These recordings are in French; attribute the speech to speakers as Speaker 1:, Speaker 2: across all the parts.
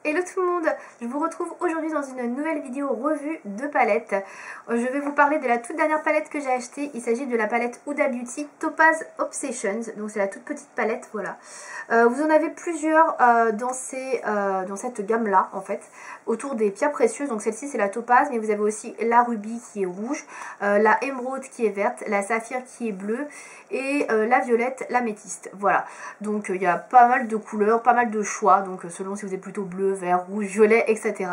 Speaker 1: Hello tout le monde, je vous retrouve aujourd'hui dans une nouvelle vidéo revue de palettes. Je vais vous parler de la toute dernière palette que j'ai achetée. Il s'agit de la palette Huda Beauty Topaz Obsessions. Donc c'est la toute petite palette, voilà. Vous en avez plusieurs dans cette gamme là en fait, autour des pierres précieuses. Donc celle-ci c'est la topaz, mais vous avez aussi la rubis qui est rouge, la émeraude qui est verte, la saphir qui est bleue et la violette, l'améthyste. Voilà, donc il y a pas mal de couleurs, pas mal de choix, donc selon si vous êtes plutôt bleu, vert, rouge, violet, etc.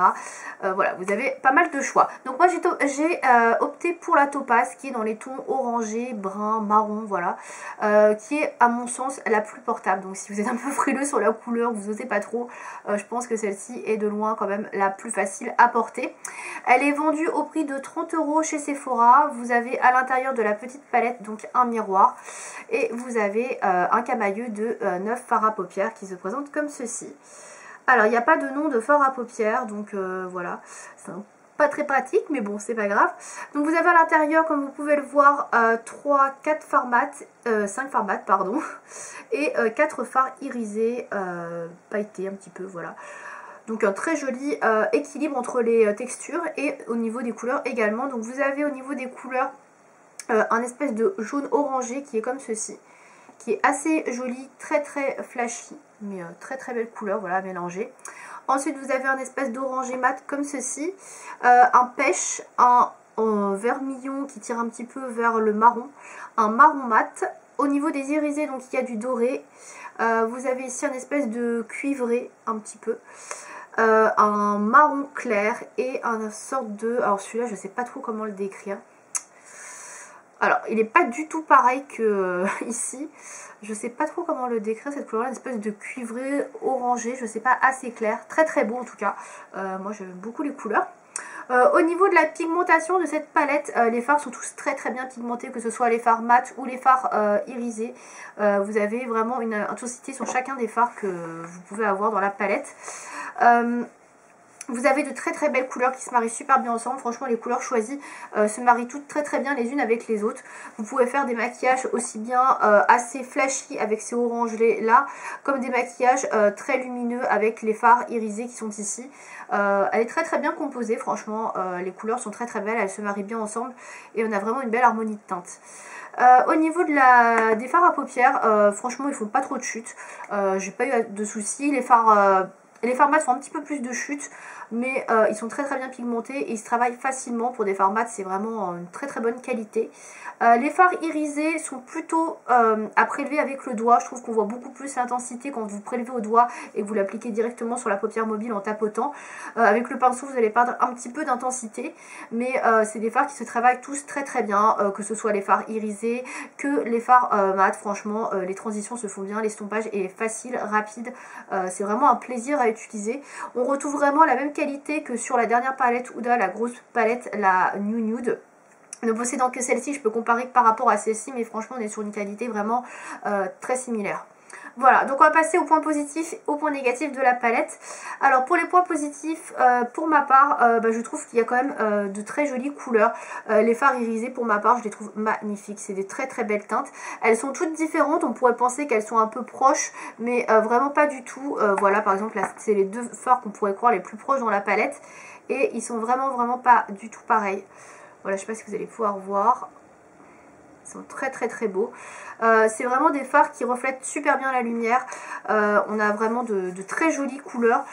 Speaker 1: Voilà, vous avez pas mal de choix. Donc moi j'ai opté pour la topaz qui est dans les tons orangé, brun, marron, voilà, qui est à mon sens la plus portable. Donc si vous êtes un peu frileux sur la couleur, vous osez pas trop, je pense que celle-ci est de loin quand même la plus facile à porter. Elle est vendue au prix de 30 € chez Sephora. Vous avez à l'intérieur de la petite palette donc un miroir et vous avez un camailleux de 9 fards à paupières qui se présente comme ceci. Alors il n'y a pas de nom de fard à paupières, donc voilà, c'est pas très pratique, mais bon, c'est pas grave. Donc vous avez à l'intérieur, comme vous pouvez le voir, 4 fards mat, 5 fards mat, pardon, et 4 fards irisés, pailletés un petit peu, voilà. Donc un très joli équilibre entre les textures et au niveau des couleurs également. Donc vous avez au niveau des couleurs un espèce de jaune orangé qui est comme ceci, qui est assez joli, très très flashy, mais très très belle couleur, voilà, mélangée. Ensuite vous avez un espèce d'orangé mat comme ceci, un pêche, un vermillon qui tire un petit peu vers le marron, un marron mat. Au niveau des irisés, donc il y a du doré, vous avez ici un espèce de cuivré un petit peu, un marron clair et un sorte de... Alors celui-là je sais pas trop comment le décrire. Alors, il n'est pas du tout pareil que ici. Je sais pas trop comment le décrire, cette couleur-là, une espèce de cuivré orangé, je sais pas, assez clair. Très très beau en tout cas. Moi j'aime beaucoup les couleurs. Au niveau de la pigmentation de cette palette, les fards sont tous très très bien pigmentés, que ce soit les fards mat ou les fards irisés. Vous avez vraiment une intensité sur chacun des fards que vous pouvez avoir dans la palette. Vous avez de très très belles couleurs qui se marient super bien ensemble. Franchement les couleurs choisies se marient toutes très très bien les unes avec les autres. Vous pouvez faire des maquillages aussi bien assez flashy avec ces oranges là, comme des maquillages très lumineux avec les fards irisés qui sont ici. Elle est très très bien composée, franchement les couleurs sont très très belles, elles se marient bien ensemble et on a vraiment une belle harmonie de teintes. Au niveau des fards à paupières, franchement ils font pas trop de chute, j'ai pas eu de soucis. Les fards mat font un petit peu plus de chute, mais ils sont très très bien pigmentés et ils se travaillent facilement. Pour des fards mat, c'est vraiment une très très bonne qualité. Les fards irisés sont plutôt à prélever avec le doigt. Je trouve qu'on voit beaucoup plus l'intensité quand vous prélevez au doigt et que vous l'appliquez directement sur la paupière mobile en tapotant. Avec le pinceau, vous allez perdre un petit peu d'intensité, mais c'est des fards qui se travaillent tous très très bien, que ce soit les fards irisés que les fards mat. Franchement, les transitions se font bien, l'estompage est facile, rapide. C'est vraiment un plaisir à utiliser. On retrouve vraiment la même qualité que sur la dernière palette Huda, la grosse palette, la New Nude. Ne possédant que celle-ci, je peux comparer par rapport à celle-ci, mais franchement on est sur une qualité vraiment très similaire. Voilà, donc on va passer aux points positifs et aux points négatifs de la palette. Alors pour les points positifs, pour ma part, je trouve qu'il y a quand même de très jolies couleurs. Les fards irisés pour ma part, je les trouve magnifiques, c'est des très très belles teintes. Elles sont toutes différentes, on pourrait penser qu'elles sont un peu proches, mais vraiment pas du tout. Voilà, par exemple là c'est les deux fards qu'on pourrait croire les plus proches dans la palette, et ils sont vraiment pas du tout pareils. Voilà, je sais pas si vous allez pouvoir voir. Ils sont très très très beaux. C'est vraiment des fards qui reflètent super bien la lumière. On a vraiment de très jolies couleurs.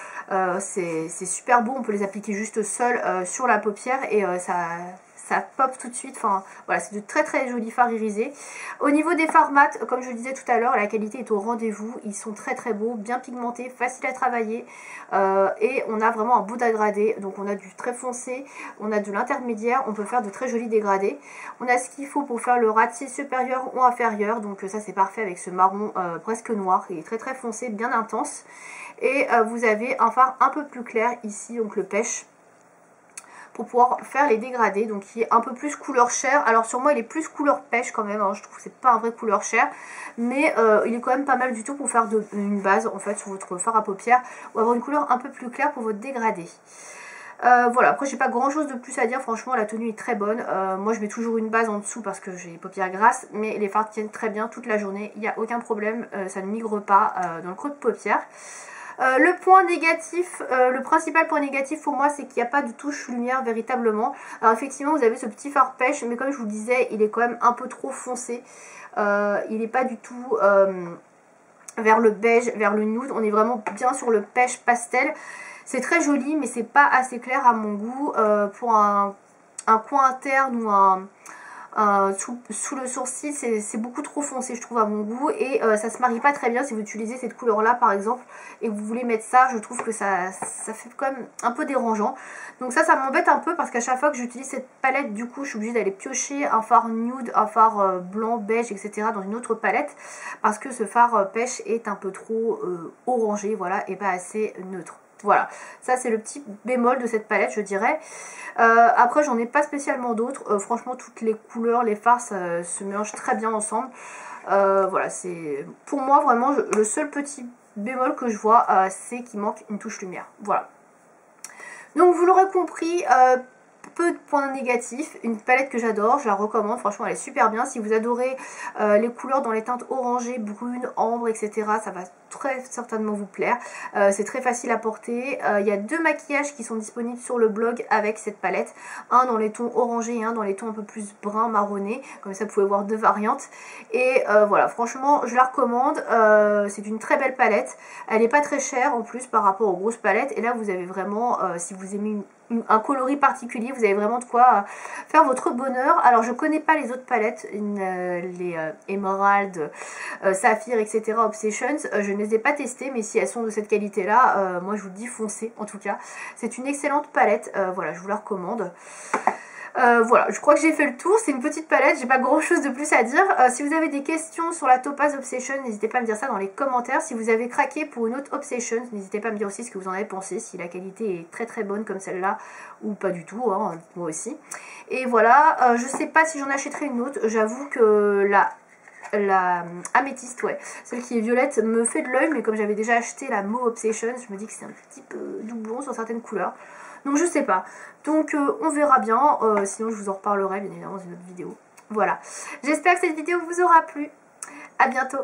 Speaker 1: C'est super beau, on peut les appliquer juste seuls sur la paupière et ça pop tout de suite. Enfin voilà, c'est de très très jolis fards irisés. Au niveau des fards mat, comme je le disais tout à l'heure, la qualité est au rendez-vous. Ils sont très très beaux, bien pigmentés, faciles à travailler, et on a vraiment un beau dégradé. Donc on a du très foncé, on a de l'intermédiaire, on peut faire de très jolis dégradés. On a ce qu'il faut pour faire le râtier supérieur ou inférieur, donc ça c'est parfait avec ce marron presque noir, il est très très foncé, bien intense. Et vous avez un fard un peu plus clair ici, donc le pêche, pour pouvoir faire les dégradés, donc qui est un peu plus couleur chair. Alors sur moi il est plus couleur pêche quand même, hein. Je trouve que c'est pas un vrai couleur chair, mais il est quand même pas mal du tout pour faire une base en fait sur votre fard à paupières, ou avoir une couleur un peu plus claire pour votre dégradé. Voilà, après j'ai pas grand chose de plus à dire, franchement la tenue est très bonne. Moi je mets toujours une base en dessous parce que j'ai les paupières grasses, mais les fards tiennent très bien toute la journée, il n'y a aucun problème, ça ne migre pas dans le creux de paupière. Le point négatif, le principal point négatif pour moi, c'est qu'il n'y a pas de touche lumière véritablement. Alors effectivement, vous avez ce petit fard pêche, mais comme je vous disais, il est quand même un peu trop foncé. Il n'est pas du tout vers le beige, vers le nude. On est vraiment bien sur le pêche pastel. C'est très joli, mais c'est pas assez clair à mon goût. Pour un coin interne ou sous le sourcil, c'est beaucoup trop foncé je trouve à mon goût, et ça se marie pas très bien si vous utilisez cette couleur là par exemple et que vous voulez mettre ça. Je trouve que ça fait quand même un peu dérangeant, donc ça m'embête un peu parce qu'à chaque fois que j'utilise cette palette, du coup je suis obligée d'aller piocher un fard nude, un fard blanc, beige, etc. dans une autre palette parce que ce fard pêche est un peu trop orangé, voilà, et pas assez neutre. Voilà, ça c'est le petit bémol de cette palette, je dirais. Après j'en ai pas spécialement d'autres. Franchement toutes les couleurs, les fards se mélangent très bien ensemble. Voilà, c'est pour moi vraiment le seul petit bémol que je vois, c'est qu'il manque une touche lumière. Voilà. Donc vous l'aurez compris, peu de points négatifs, une palette que j'adore, je la recommande, franchement elle est super bien. Si vous adorez les couleurs dans les teintes orangées, brunes, ambre, etc., ça va très certainement vous plaire. C'est très facile à porter. Il y a 2 maquillages qui sont disponibles sur le blog avec cette palette, un dans les tons orangés et un dans les tons un peu plus brun marronné, comme ça vous pouvez voir 2 variantes. Et voilà, franchement je la recommande. C'est une très belle palette, elle n'est pas très chère en plus par rapport aux grosses palettes, et là vous avez vraiment, si vous aimez un coloris particulier, vous avez vraiment de quoi faire votre bonheur. Alors je connais pas les autres palettes, les Emerald, Saphir, etc., Obsessions, je ne les ai pas testées, mais si elles sont de cette qualité là, moi je vous dis foncez en tout cas. C'est une excellente palette, voilà, je vous la recommande. Voilà, je crois que j'ai fait le tour. C'est une petite palette, j'ai pas grand chose de plus à dire. Si vous avez des questions sur la Topaz Obsession, n'hésitez pas à me dire ça dans les commentaires. Si vous avez craqué pour une autre Obsession, n'hésitez pas à me dire aussi ce que vous en avez pensé, si la qualité est très très bonne comme celle-là ou pas du tout, hein, moi aussi. Et voilà, je sais pas si j'en achèterai une autre. J'avoue que la améthyste, ouais, celle qui est violette, me fait de l'œil, mais comme j'avais déjà acheté la Mauve Obsession, je me dis que c'est un petit peu doublon sur certaines couleurs. Donc je sais pas. Donc on verra bien. Sinon je vous en reparlerai bien évidemment dans une autre vidéo. Voilà. J'espère que cette vidéo vous aura plu. À bientôt.